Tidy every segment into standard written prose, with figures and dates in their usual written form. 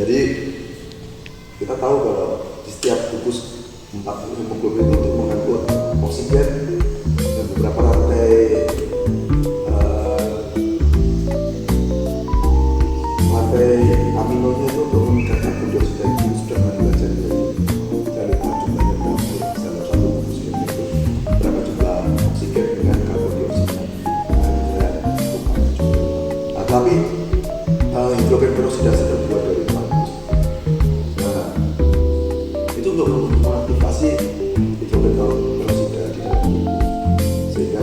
Jadi kita tahu kalau di setiap gugus 4 hemoglobin itu untuk mengangkut oksigen dan beberapa rantai aminonya itu untuk memindahkan karbon dioksida itu sudah belajar dari jumlahnya berapa dalam satu gugus itu berapa jumlah oksigen dengan karbon dioksida. Nah, tapi hidrogen peroksida sudah dibuat dari bagus. Nah, itu untuk mengaktifasi hidrogen peroksida di dalam tubuh sehingga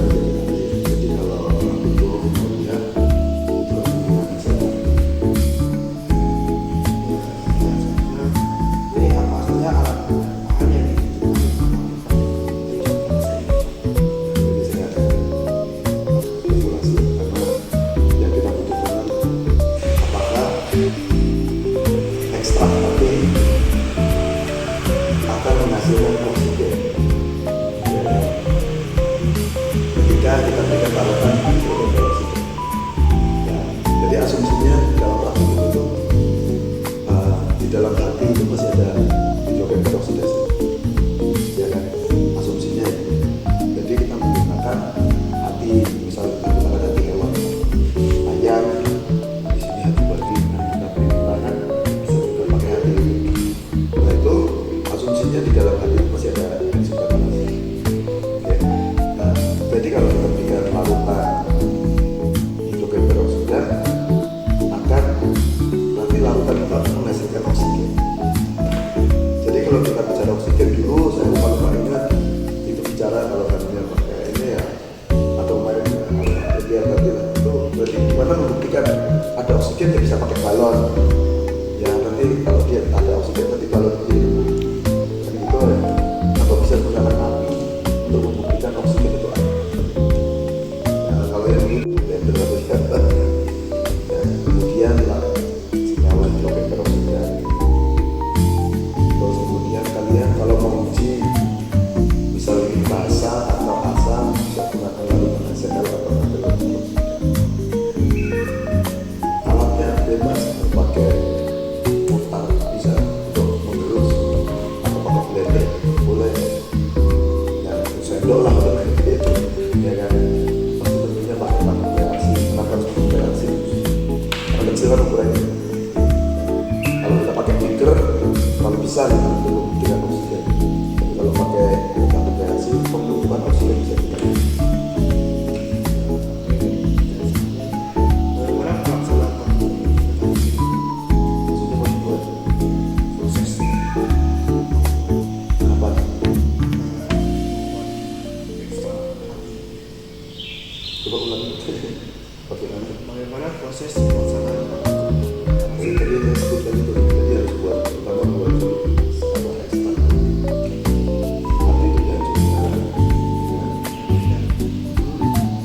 jadi kalau orang itu melihat hidrogennya bisa ekstrak hati akan menghasilkan oksigen ketika kita berikan larutan hidrogen peroksida. Ya, jadi asumsinya dalam praktik itu di dalam hati itu masih ada hidrogen peroksida, ya kan? Asumsinya itu. Jadi kita menggunakan hati, misalnya kita menggunakan hati hewan ayam. Di dalam hati itu masih ada enzim katalase. Ya. Nah, jadi kalau kita berikan larutan hidrogen peroksida akan nanti larutan itu akan menghasilkan oksigen. Jadi kalau kita bicara oksigen dulu, saya lupa ingat itu bicara kalau tadinya pakai ini ya atau kemarin biar nanti itu berarti gimana membuktikan ada oksigen yang bisa pakai balon. Ya nanti kalau dia ada oksigen nanti balon itu atau bisa menggunakan api untuk membuktikan oksigen itu ada. Nah, kalau yang ini ya terlihat kemudian senyawa hidrogen peroksida. Terus kemudian kalian kalau mau uji misalnya ini basa atau asam bisa gunakan larutan HCl atau natrium peroksida. Alatnya bebas pakai mutar bisa untuk mengerus atau pakai blender boleh, ya sendok lah gitu, ya kan? Pasti tentunya pakai reaksi, melakukan sebuah reaksi. Kalau kecil kan ukurannya. Kalau kita pakai beaker, kalau bisa kita membuktikan oksigen. Tapi kalau pakai reaksi, pembuktikan oksigen bisa kita. Coba ulangi bagaimana proses pelaksanaan jadi yang sebutkan itu jadi harus buat pertama buat skala ekstrak hati itu dihancurkan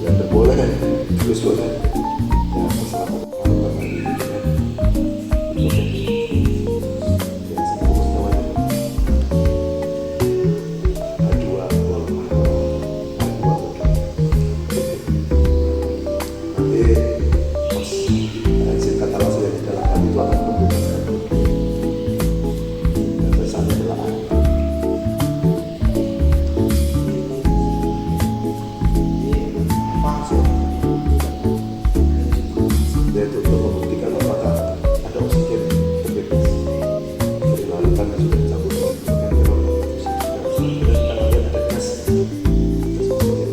yang terboleh kan terus boleh ya masalah lakukan lagi dengan yang sebut namanya enzim katalase yang di dalam hati itu akan membebaskan dan sesanya adalah air. Yaitu untuk membuktikan apakah ada oksigen terbebas dari larutan yang sudah dicampur dengan hidrogen peroksida dan kita lihat ada gas oksigen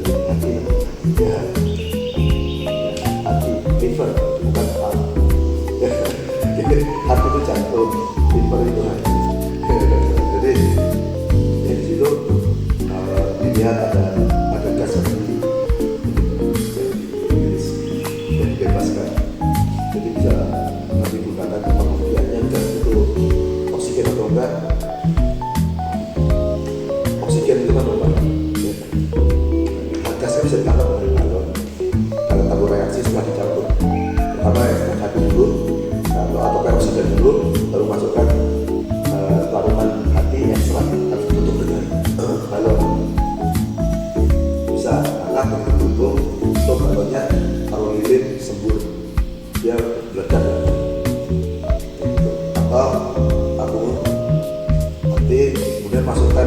dari hati ya. Liver bukan heart. Heart itu jantung, liver itu hati. Jadi di situ dilihat ada gas yang dibebaskan. Jadi bisa nanti gunakan pembuktiannya gas itu oksigen atau enggak. Oksigen itu kan apa? Gasnya bisa ditangkap oleh balon. Kalau tabur reaksi setelah dicampur masukkan